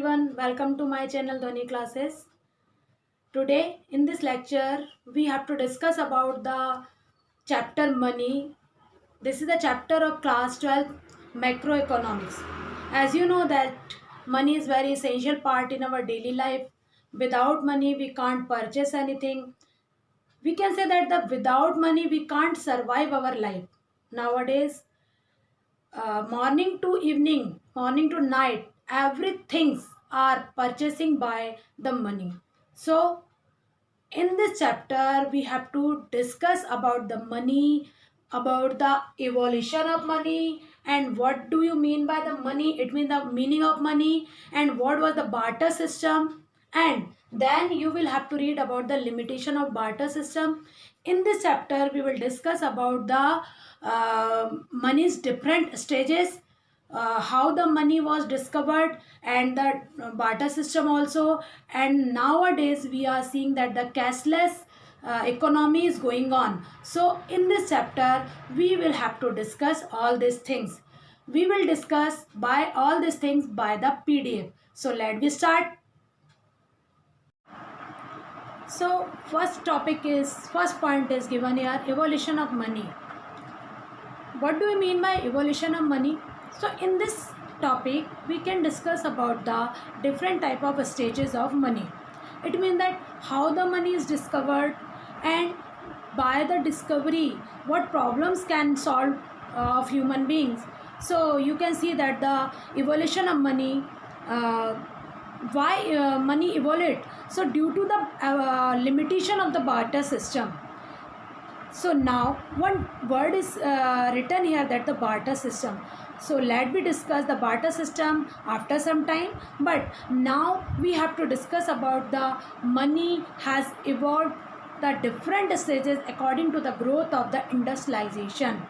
everyone, welcome to my channel Dhwani Classes. Today in this lecture we have to discuss about the chapter money. This is the chapter of class 12 macroeconomics. As you know that money is very essential part in our daily life. Without money we can't purchase anything. We can say that without money we can't survive our life. Nowadays morning to night, everything are purchasing by the money. So in this chapter we have to discuss about the money, about the evolution of money, and what do you mean by the money. It means the meaning of money and what was the barter system, and then you will have to read about the limitation of barter system. In this chapter we will discuss about the money's different stages, how the money was discovered, and the barter system also. And nowadays we are seeing that the cashless economy is going on. So in this chapter we will have to discuss all these things. We will discuss by all these things by the PDF. So let me start. So first point is given here, evolution of money. What do we mean by evolution of money? So in this topic we can discuss about the different type of stages of money. It means that how the money is discovered, and by the discovery what problems can solve of human beings. So you can see that the evolution of money, why money evolved. So due to the limitation of the barter system. So now one word is written here, that the barter system. So let me discuss the barter system after some time, but now we have to discuss about the money has evolved the different stages according to the growth of the industrialization.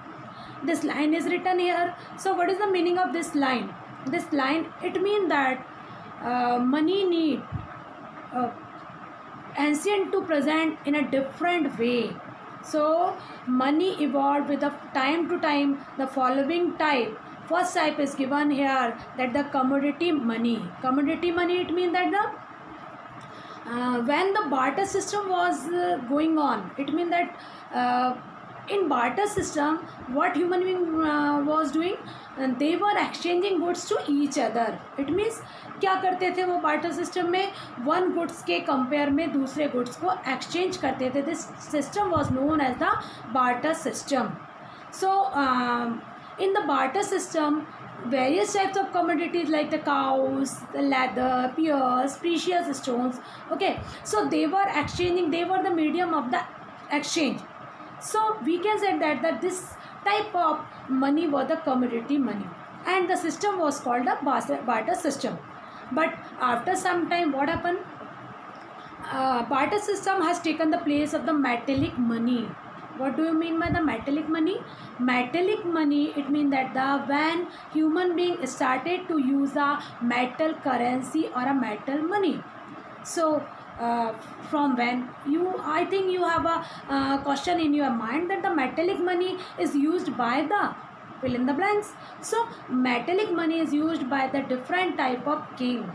This line is written here. So what is the meaning of this line? This line, it means that money need ancient to present in a different way. So money evolved with the time to time. The following type, first type is given here, that the commodity money. Commodity money, it means that the when the barter system was going on, it means that in barter system what human being was doing, and they were exchanging goods to each other. It means क्या करते थे वो barter system में, one goods के compare में दूसरे goods को exchange करते थे. This system was known as the barter system. So in the barter system various types of commodities like the cows, the leather, pears, precious stones, okay, so they were exchanging, they were the medium of the exchange. So we can say that this type of money was the commodity money, and the system was called the barter system. But after some time what happened, barter system has taken the place of the metallic money. What do you mean by the metallic money? Metallic money, it means that when human being started to use a metal currency or a metal money. So from when I think you have a question in your mind that the metallic money is used by the fill in the blanks. So metallic money is used by the different type of king.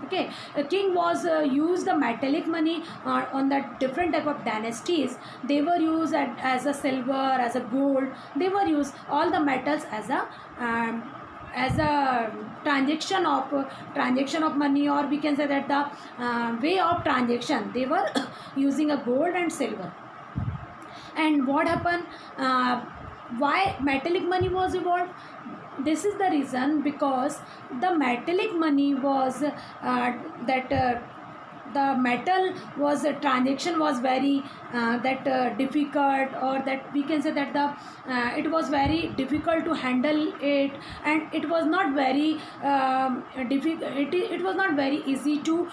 Okay, a king was used the metallic money on the different type of dynasties. They were used as a silver, as a gold. They were used all the metals as a transaction of money, or we can say that the way of transaction. They were using a gold and silver. And what happened? Why metallic money was evolved? This is the reason, because the metallic money was the metal was transaction was very difficult, or that we can say that it was very difficult to handle it, and it was not very difficult. It was not very easy to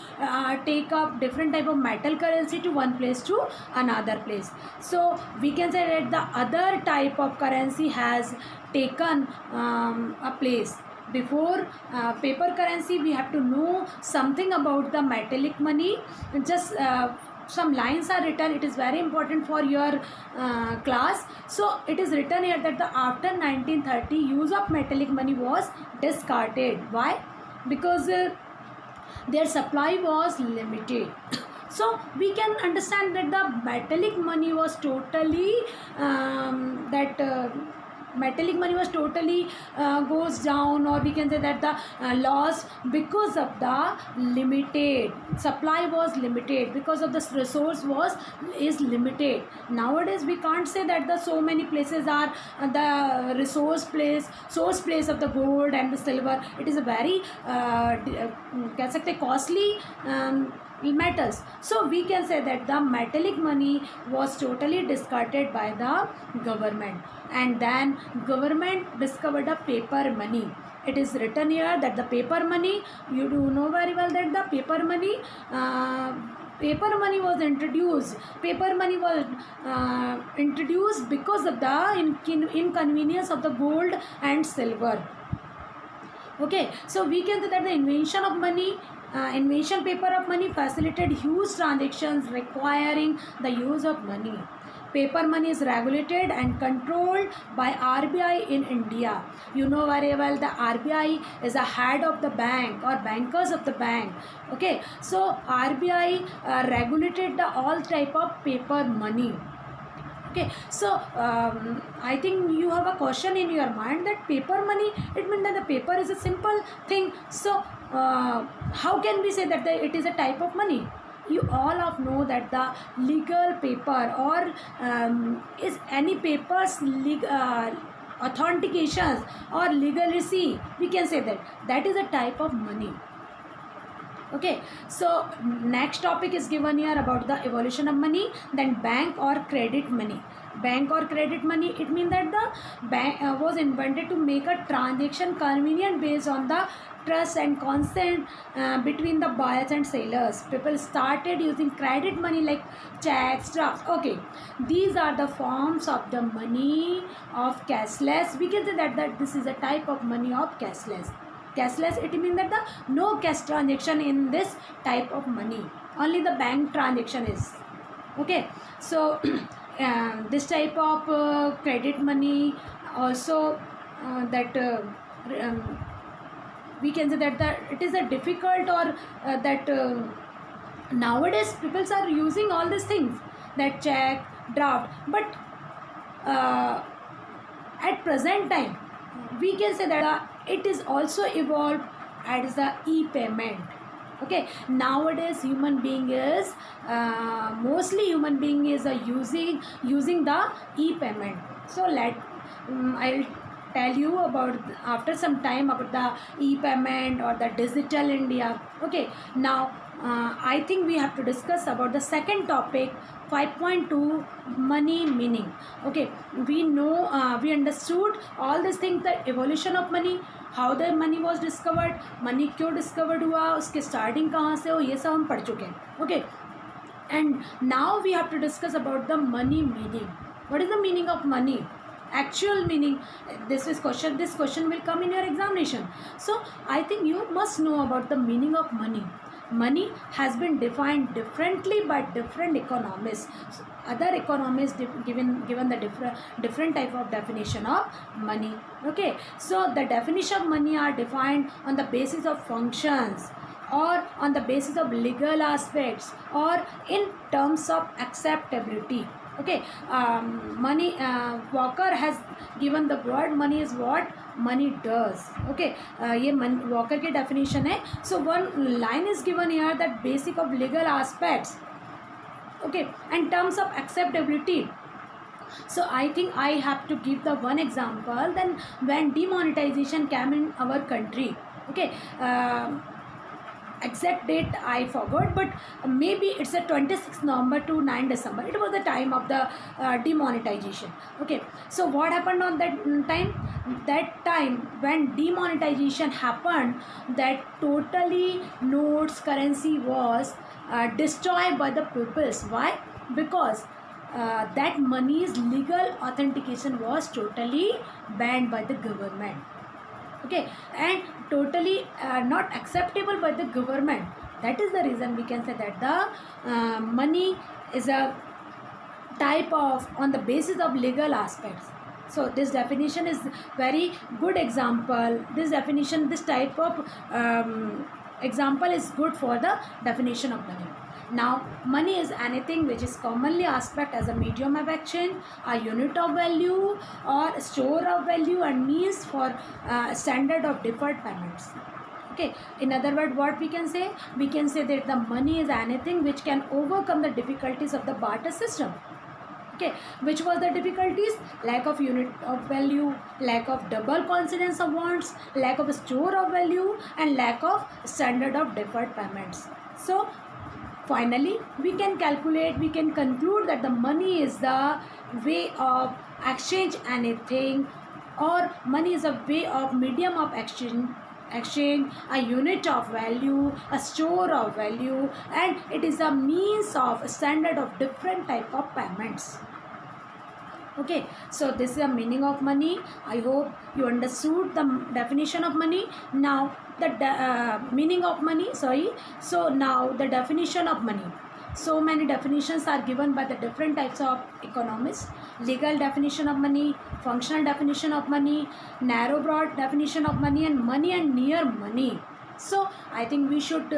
take up different type of metal currency to one place to another place. So we can say that the other type of currency has taken a place. Before paper currency, we have to know something about the metallic money. Just some lines are written. It is very important for your class. So it is written here that after 1930 use of metallic money was discarded. Why? Because their supply was limited. So we can understand that the metallic money was totally that metallic money was totally goes down, or we can say that the loss because of the limited supply was limited, because of the resource was is limited. Nowadays we can't say that the so many places are the source place of the gold and the silver. It is a very कह सकते costly metals. So we can say that the metallic money was totally discarded by the government, and then government discovered a paper money. It is written here that the paper money, you do know very well that the paper money was introduced. Paper money was introduced because of the inconvenience of the gold and silver. Okay, so we can say that the invention of money, invention paper of money facilitated huge transactions requiring the use of money. Paper money is regulated and controlled by RBI in India. You know very well the RBI is the head of the bank or bankers of the bank. Okay, so RBI regulated the all type of paper money. Okay, so I think you have a question in your mind that paper money, it means that the paper is a simple thing. So how can we say that it is a type of money? You all of know that the legal paper or is any papers authentications or legalacy, we can say that is a type of money. Okay, so next topic is given here about the evolution of money. Then bank or credit money. Bank or credit money, it means that the bank was invented to make a transaction convenient based on the trust and consent between the buyers and sellers. People started using credit money like checks, drafts. Okay, these are the forms of the money of cashless. We can say that this is a type of money of cashless. Cashless, it means that the no cash transaction in this type of money, only the bank transaction is. Okay, so this type of credit money also that we can say that it is a difficult or that nowadays people are using all these things, that check, draft, but at present time we can say that it is also evolved as the e-payment. Okay, nowadays human being is mostly human being is using the e-payment. So I'll tell you about after some time about the e-payment or the digital India. Okay, now I think we have to discuss about the second topic, 5.2, money meaning. Okay, we know we understood all these things, the evolution of money, how the money was discovered, money क्यों discovered हुआ, उसके starting कहाँ से हो, ये सब हम पढ़ चुके हैं. Okay, and now we have to discuss about the money meaning. What is the meaning of money? Actual meaning. This question will come in your examination. So I think you must know about the meaning of money. Money has been defined differently by different economists. So other economists given the different type of definition of money. Okay, so the definition of money are defined on the basis of functions, or on the basis of legal aspects, or in terms of acceptability. Okay, money, Walker has given the word money is what money does. Okay, ये Walker की definition है. So one line is given here that basic of legal aspects. Okay, and terms of acceptability. So I think I have to give the one example. Then when demonetization came in our country. Okay, exact date I forgot, but maybe it's a 26th November to 9 December. It was the time of the demonetization. Okay, so what happened on that time? That time when demonetization happened, that totally notes currency was destroyed by the peoples. Why? Because that money's legal authentication was totally banned by the government. Okay, and totally not acceptable by the government. That is the reason we can say that the money is a type of on the basis of legal aspects. So this definition is very good example. This definition, this type of example is good for the definition of money. Now, money is anything which is commonly aspect as a medium of exchange, a unit of value, or store of value, and means for standard of deferred payments. Okay, in other words, what we can say? We can say that the money is anything which can overcome the difficulties of the barter system. Okay, which was the difficulties? Lack of unit of value, lack of double coincidence of wants, lack of store of value, and lack of standard of deferred payments. So finally, we can conclude that the money is the way of exchange anything, or money is a way of medium of exchange, a unit of value, a store of value, and it is a means of standard of different type of payments. Okay, so this is the meaning of money. I hope you understood the definition of money. Now the meaning of money, so now the definition of money. So many definitions are given by the different types of economists: legal definition of money, functional definition of money, narrow broad definition of money, and near money. So I think we should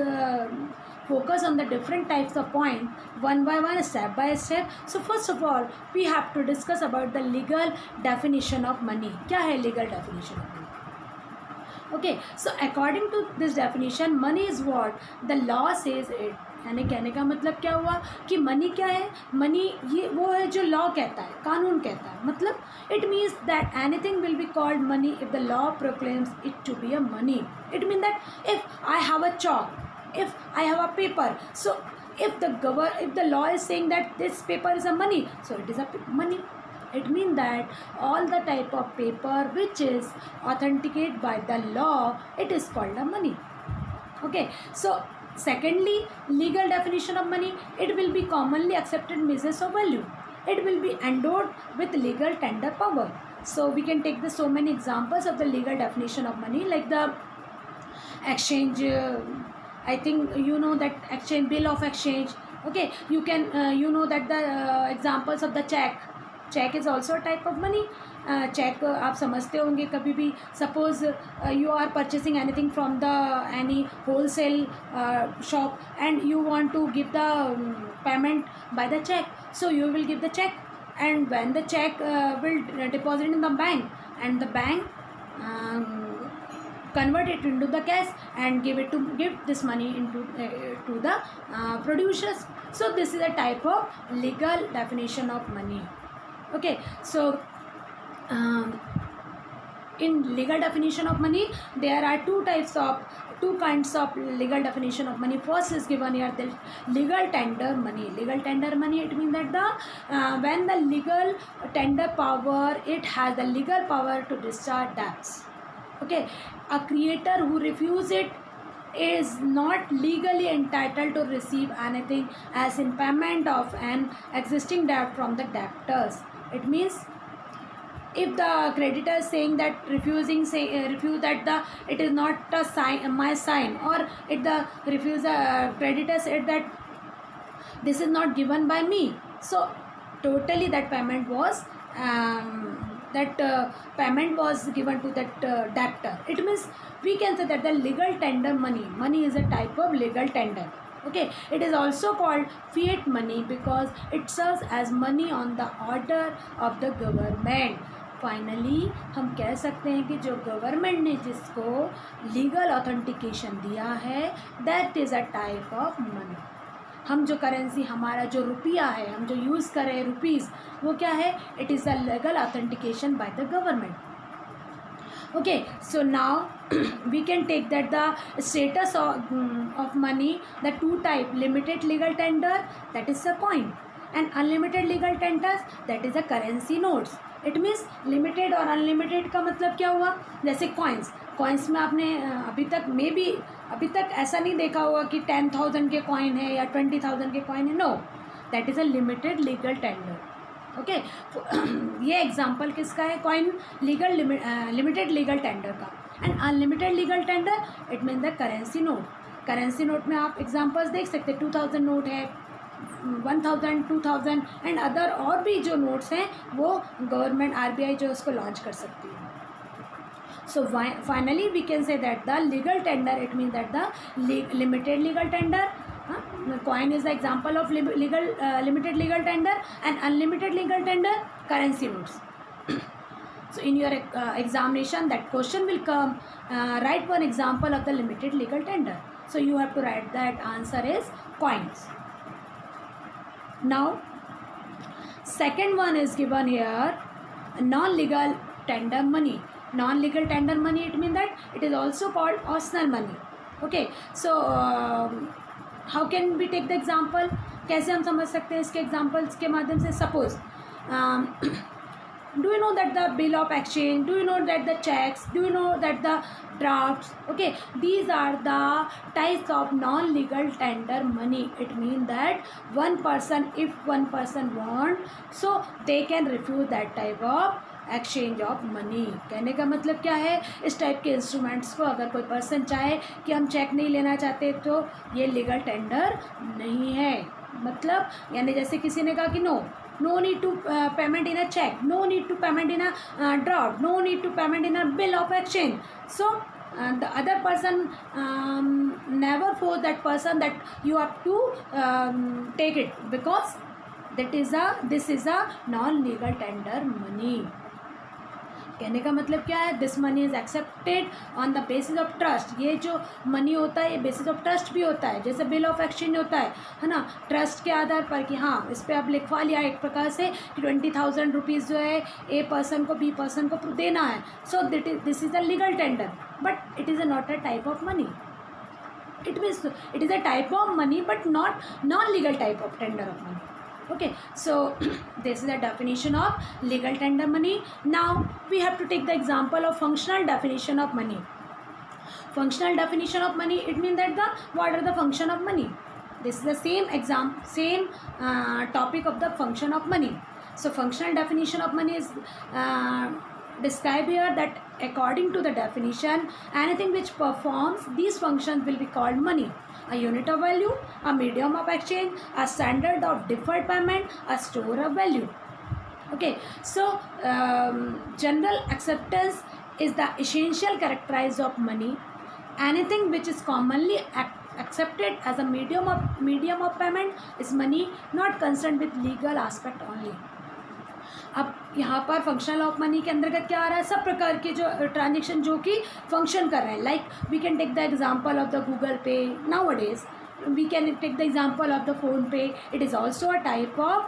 focus on the different types of point one by one, step by step. So first of all, we have to discuss about the legal definition of money. क्या है legal definition of money? Okay, so according to this definition, money is what the law says it. यानी कहने का मतलब क्या हुआ कि money क्या है? मनी ये वो है जो लॉ कहता है, कानून कहता है. मतलब it means that anything will be called money if the law proclaims it to be a money. It mean that if I have a chalk, if I have a paper, so if the law is saying that this paper is a money, so it is a money. It means that all the type of paper which is authenticated by the law, it is called a money. Okay, so secondly, legal definition of money, it will be commonly accepted measures of value. It will be endowed with legal tender power. So we can take so many examples of the legal definition of money, like the exchange. I think you know that exchange, bill of exchange. Okay, you can you know that the examples of the check is also a type of money. Cheque आप समझते होंगे कभी भी. Suppose you are purchasing anything from the any wholesale shop and you want to give the payment by the cheque, so you will give the cheque, and when the cheque will deposit in the bank, and the bank convert it into the cash and give this money into to the producers. So this is a type of legal definition of money. Okay, so in legal definition of money, there are two kinds of legal definition of money. First is given here, the legal tender money. Legal tender money, it means that the when the legal tender power, it has the legal power to discharge debts. Okay, a creditor who refuses it is not legally entitled to receive anything as in payment of an existing debt from the debtors. It means if the creditor is saying that refuse that it is not a sign, my sign, or if the creditor said that this is not given by me, so totally that payment was payment was given to that debtor. It means we can say that the legal tender money is a type of legal tender. Okay, it is also called fiat money because it serves as money on the order of the government. Finally हम कह सकते हैं कि जो government ने जिसको legal authentication दिया है, that is a type of money. हम जो करेंसी, हमारा जो रुपया है, हम जो यूज़ कर रहे हैं रुपीज़, वो क्या है? It is a legal authentication by the government. Okay, so now we can take that the status of money, the two type, limited legal tender, that is a coin, and unlimited legal tenders, that is a currency notes. It means limited और unlimited का मतलब क्या हुआ? जैसे coins में आपने अभी तक ऐसा नहीं देखा होगा कि 10,000 के कॉइन है या 20,000 के कॉइन है. No, that is a limited legal tender. Okay, ये एग्जांपल किसका है? कॉइन लिमिटेड लीगल टेंडर का. And unlimited legal tender, it mean the currency note. Currency note में आप एग्जांपल्स देख सकते हैं. 2000 नोट है, 1000, 2000 एंड अदर और भी जो नोट्स हैं वो गवर्नमेंट RBI जो उसको लॉन्च कर सकती है. So finally we can say that the legal tender, it means that the limited legal tender. Coin is the example of limited legal tender, and unlimited legal tender, currency notes. So in your examination, that question will come. Write one example of the limited legal tender. So you have to write that answer is coins. Now second one is given here, non-legal tender money. Non-legal tender money, it means that it is also called optional money. Okay, so how can we take the example? कैसे हम समझ सकते हैं इसके examples के माध्यम से? Suppose do you know that the bill of exchange, do you know that the checks, do you know that the drafts, okay, these are the types of non-legal tender money. It means that one person, if one person want, so they can refuse that type of exchange of money. कहने का मतलब क्या है, इस type के instruments को अगर कोई पर्सन चाहे कि हम चेक नहीं लेना चाहते तो ये लीगल टेंडर नहीं है. मतलब यानी जैसे किसी ने कहा कि no need to payment in a check, no need to payment in a draft, no need to payment in a bill of exchange. So the other person never force that person that you have to take it, because this is a non-legal tender money. कहने का मतलब क्या है, this money is accepted on the basis of trust. ये जो money होता है ये बेसिस ऑफ ट्रस्ट भी होता है, जैसे बिल ऑफ एक्सचेंज होता है ना, ट्रस्ट के आधार पर कि हाँ इस पर आप लिखवा लिया एक प्रकार से कि 20,000 रुपीज़ जो है ए पर्सन को बी पर्सन को देना है. So this is a legal tender, but it is not a type of money. It means it is a type of money but not non-legal type of tender of money. Okay, so this is the definition of legal tender money. Now we have to take the example of functional definition of money. Functional definition of money, it means that what are the function of money. This is the same topic of the function of money. So functional definition of money is describe here that according to the definition, anything which performs these functions will be called money. A unit of value, a medium of exchange, a standard of deferred payment, a store of value. Okay, so general acceptance is the essential characteristic of money. Anything which is commonly accepted as a medium of payment is money, not concerned with legal aspect only. अब यहाँ पर functional of money के अंतर्गत क्या आ रहा है, सब प्रकार के जो ट्रांजेक्शन जो कि फंक्शन कर रहे हैं. Like we can take the example of the Google Pay nowadays, we can take the example of the phone pay. It is also a type of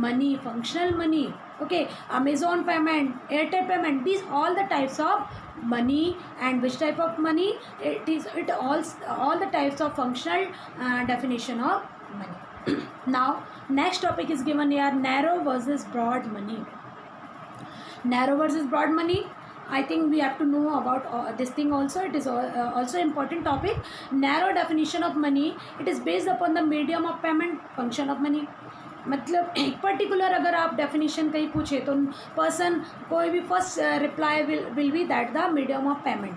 money, functional money. Okay, Amazon payment, Airtel payment, these all the types of money. And which type of money? It all the types of functional definition of money. Now next topic is given here, narrow versus broad money. Narrow versus broad money, I think we have to know about this thing also. It is also important topic. Narrow definition of money, it is based upon the medium of payment, function of money. मतलब एक particular अगर आप definition कहीं पूछे तो person कोई भी first reply will be that the medium of payment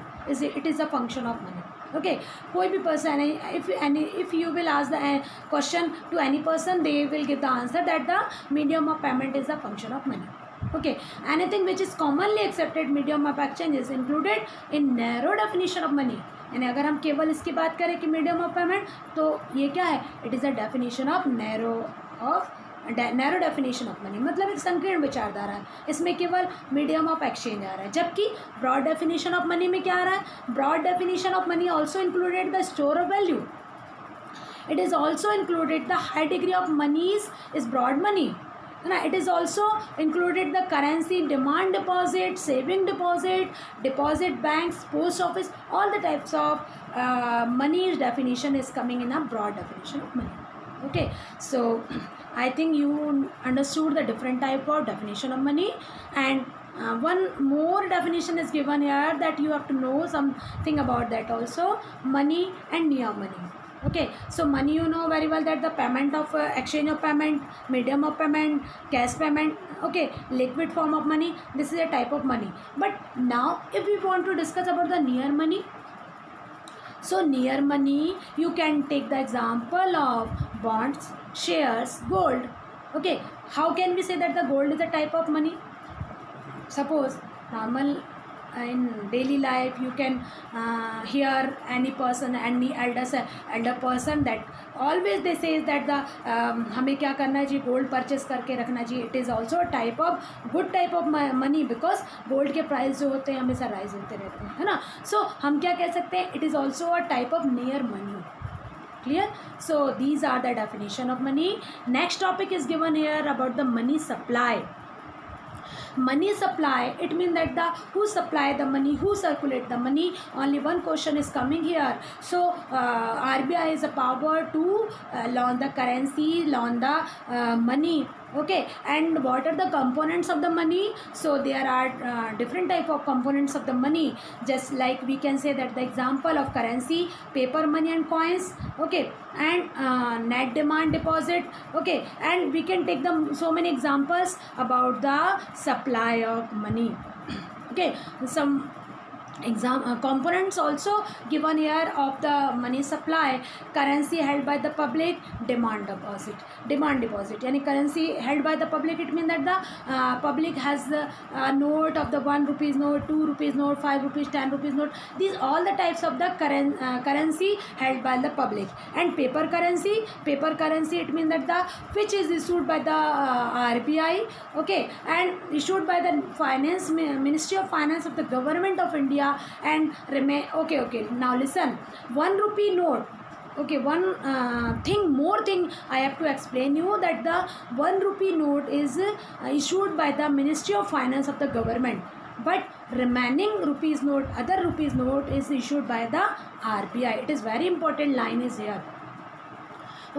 it is a function of money. Okay, कोई भी person, if you will ask the question to any person, they will give the answer that the medium of payment is a function of money. Okay, anything which is commonly accepted medium of exchange is included in narrow definition of money. यानी अगर हम केवल इसकी बात करें कि medium of payment, तो ये क्या है, it is a definition of narrow definition of money. मतलब एक संकीर्ण विचारधारा है, इसमें केवल मीडियम ऑफ एक्सचेंज आ रहा है. जबकि ब्रॉड डेफिनेशन ऑफ मनी में क्या आ रहा है, broad definition of money also included the store of value. It is also included the high degree of moneys is broad money, है ना. It is also included the currency, demand deposit, saving deposit banks, post office, all the types of moneys definition is coming in a broad definition of money. Okay, so I think you understood the different type of definition of money. And one more definition is given here that you have to know something about that also, money and near money. Okay, so money, you know very well that the payment of exchange of payment, medium of payment, cash payment. Okay, liquid form of money, this is a type of money. But now if we want to discuss about the near money, so near money you can take the example of bonds, shares, gold. Okay, how can we say that the gold is a type of money? Suppose normal in daily life you can hear any person, any elder person, that always they say that the हमें क्या करना चाहिए, gold purchase करके रखना चाहिए. It is also type of good type of money, because gold के price जो होते हैं हमेशा राइज होते रहते हैं, है ना. सो हम क्या कह सकते हैं, it is also a type of near money. Clear? So these are the definition of money. Next topic is given here about the money supply. Money supply, it means that the who supply the money, who circulate the money. Only one question is coming here. So RBI is a power to launch the currency, launch the money. Okay, and what are the components of the money? So there are different type of components of the money. Just like we can say that the example of currency, paper money and coins. Okay, and net demand deposit. Okay, and we can take them so many examples about the supply of money. Okay, some components also given here of the money supply. Currency held by the public, demand deposit यानी currency held by the public, it means that the public has the note of the 1 rupees note, 2 rupees note, 5 rupees, 10 rupees note. These all the types of the currency held by the public. And paper currency, it means that the which is issued by the RBI. Okay, and issued by the finance Ministry of Finance of the Government of India. And remain okay, now listen, 1 rupee note. Okay, one more thing I have to explain you, that the 1 rupee note is issued by the Ministry of Finance of the government, but remaining rupees note, other rupees note is issued by the RBI. It is very important line is here.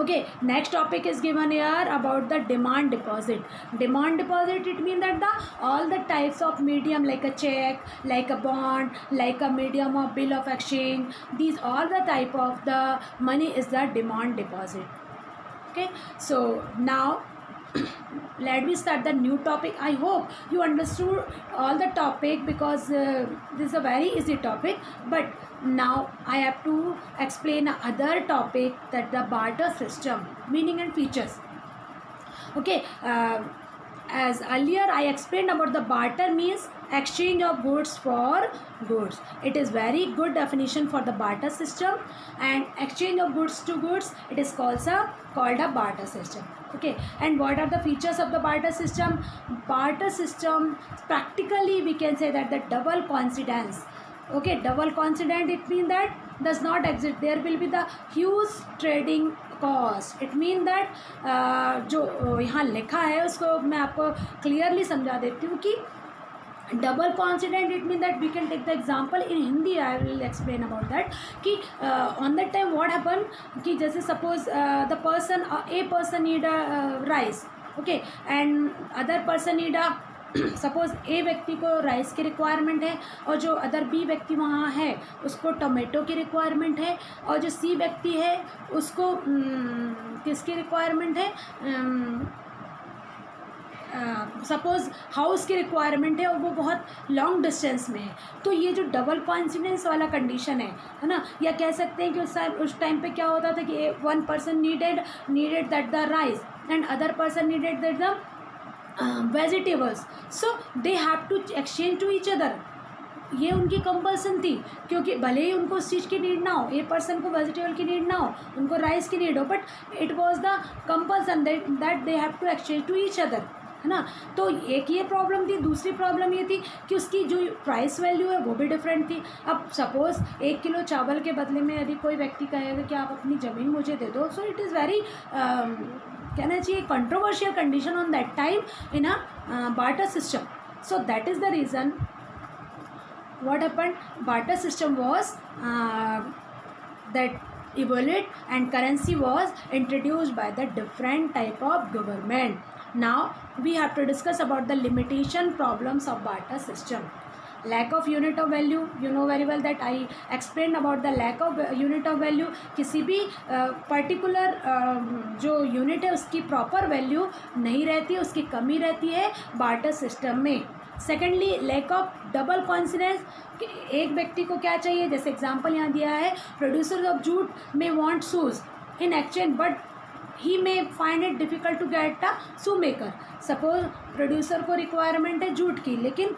Okay, next topic is given here about the demand deposit. Demand deposit, it means that the all the types of medium, like a check, like a bond, like a medium of bill of exchange, these all the type of the money is the demand deposit. Okay, so now let me start the new topic. I hope you understood all the topic, because this is a very easy topic. But now I have to explain another topic, that the barter system, meaning and features. Okay, as earlier I explained about the barter means exchange of goods for goods. It is very good definition for the barter system, and exchange of goods to goods, it is called a barter system. Okay, and what are the features of the barter system? Barter system, practically we can say that the double coincidence. Okay, double coincidence, it means that does not exist. There will be the huge trading cost. It means that जो यहाँ लिखा है उसको मैं आपको clearly समझा देती हूँ कि double coincident, it means that we can take the example in Hindi. I will explain about that कि on that time what happened कि जैसे suppose the person a person need a rice. Okay, and other person need a suppose a व्यक्ति को rice की requirement है, और जो other B व्यक्ति वहाँ है उसको टोमेटो की रिक्वायरमेंट है, और जो सी व्यक्ति है उसको किसकी रिक्वायरमेंट है, सपोज़ हाउस की रिक्वायरमेंट है, और वो बहुत लॉन्ग डिस्टेंस में है. तो ये जो डबल कॉन्सिडेंस वाला कंडीशन है ना, या कह सकते हैं कि उस टाइम पे क्या होता था कि one person needed that the rice and other person needed that the vegetables, so they have to exchange to each other. ये उनकी कंपल्सन थी, क्योंकि भले ही उनको उस चीज़ की नीड ना हो, ए पर्सन को वेजिटेबल की नीड ना हो, उनको राइस की नीड हो, but it was the compulsion that they have to exchange to each other, है ना. तो एक ये प्रॉब्लम थी. दूसरी प्रॉब्लम ये थी कि उसकी जो प्राइस वैल्यू है वो भी डिफरेंट थी. अब सपोज़ 1 किलो चावल के बदले में यदि कोई व्यक्ति कहेगा कि आप अपनी ज़मीन मुझे दे दो, सो इट इज़ वेरी कहना चाहिए controversial condition on that time in a barter system. So that is the reason what happened. Barter system was that evolved, and currency was introduced by the different type of government. Now we have to discuss about the limitation problems of barter system. Lack of unit of value, you know very well that I explained about the lack of unit of value. किसी भी particular जो unit है उसकी proper value नहीं रहती, उसकी कमी रहती है barter system में. Secondly lack of double coincidence. एक व्यक्ति को क्या चाहिए, जैसे एग्जांपल यहाँ दिया है, producer of jute may want shoes in exchange but he may find it difficult to get a shoe maker. Suppose producer को रिक्वायरमेंट है जूट की, लेकिन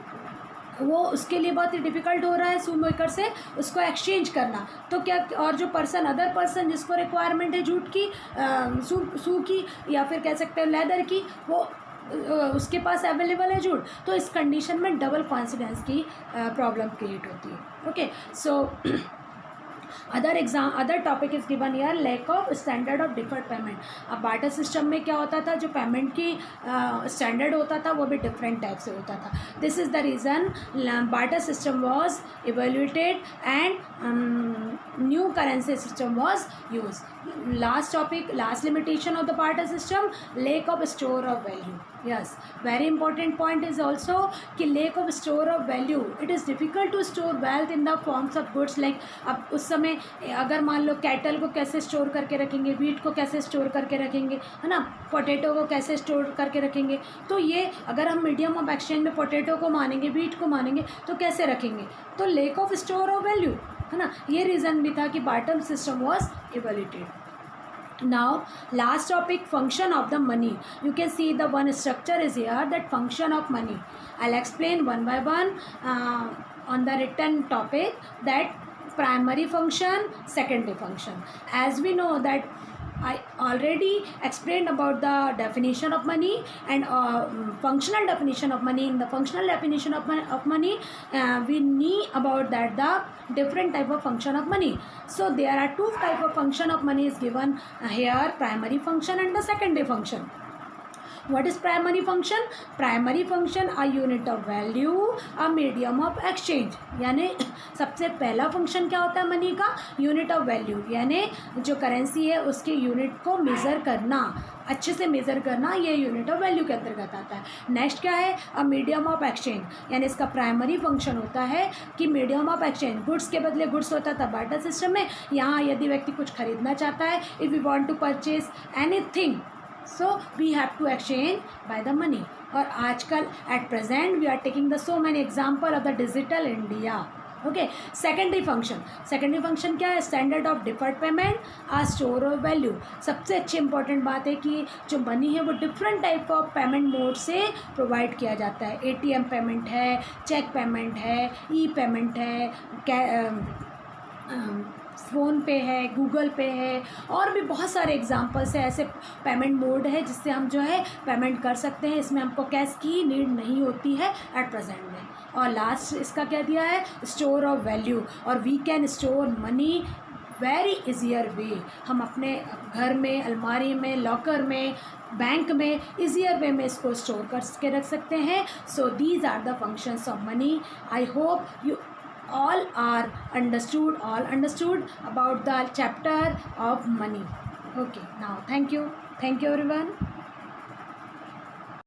वो उसके लिए बहुत ही डिफ़िकल्ट हो रहा है शू मेकर से उसको एक्सचेंज करना, तो क्या, और जो पर्सन अदर पर्सन जिसको रिक्वायरमेंट है जूट की, शू की, या फिर कह सकते हैं लेदर की, वो उसके पास अवेलेबल है जूट, तो इस कंडीशन में डबल कॉन्सिडेंस की प्रॉब्लम क्रिएट होती है। Okay, so other topic is given here, lack of standard of deferred payment. अब बार्टर सिस्टम में क्या होता था, जो पेमेंट की स्टैंडर्ड होता था वो भी डिफरेंट टाइप से होता था। This is the reason barter system was evaluated and new currency system was use. Last limitation of the barter system, lack of store of value. Yes, very important point is also कि lack of store of value, it is difficult to store wealth in the forms of goods. Like अब उस समय अगर मान लो cattle को कैसे store करके रखेंगे, वीट को कैसे स्टोर करके रखेंगे, है ना, पोटैटो को कैसे स्टोर करके रखेंगे, तो ये अगर हम मीडियम ऑफ एक्सचेंज में पोटैटो को मानेंगे, वीट को मानेंगे, तो कैसे रखेंगे, तो lack of store of value, है ना, ये रीज़न भी था कि barter system was evaluated. Now last topic, function of the money. You can see the one structure is here, that function of money. I'll explain one by one on the written topic, that primary function, secondary function. As we know that I already explained about the definition of money and functional definition of money. In the functional definition of money, we need about that the different type of function of money. So there are two type of function of money is given here, primary function and the secondary function. What is primary function? Primary function a unit of value, a medium of exchange. यानी सबसे पहला function क्या होता है money का? Unit of value, यानी जो currency है उसके यूनिट को मेज़र करना, अच्छे से मेज़र करना, ये यूनिट ऑफ वैल्यू के अंतर्गत आता है। नेक्स्ट क्या है? अ मीडियम ऑफ एक्सचेंज, यानी इसका प्राइमरी फंक्शन होता है कि मीडियम ऑफ एक्सचेंज, गुड्स के बदले गुड्स होता था बार्टर सिस्टम में, यहाँ यदि व्यक्ति कुछ खरीदना चाहता है, if you want to purchase anything, so we have to exchange by the money. और आजकल at present we are taking the so many example of the digital India. Okay, secondary function क्या है? Standard of deferred payment, uh store of value. सबसे अच्छी important बात है कि जो मनी है वो different type of payment mode से प्रोवाइड किया जाता है। एटीएम पेमेंट है, चेक पेमेंट है, ई पेमेंट है, फ़ोन पे है, गूगल पे है, और भी बहुत सारे एग्जांपल्स है, ऐसे पेमेंट मोड है जिससे हम जो है पेमेंट कर सकते हैं। इसमें हमको कैश की नीड नहीं होती है एट प्रेजेंट में। और लास्ट इसका क्या दिया है? स्टोर ऑफ वैल्यू, और we can store money very easier way. हम अपने घर में, अलमारी में, लॉकर में, बैंक में इजियर वे में इसको स्टोर करके रख सकते हैं। So these are the functions of money. I hope you all understood about the chapter of money. Okay, now thank you everyone.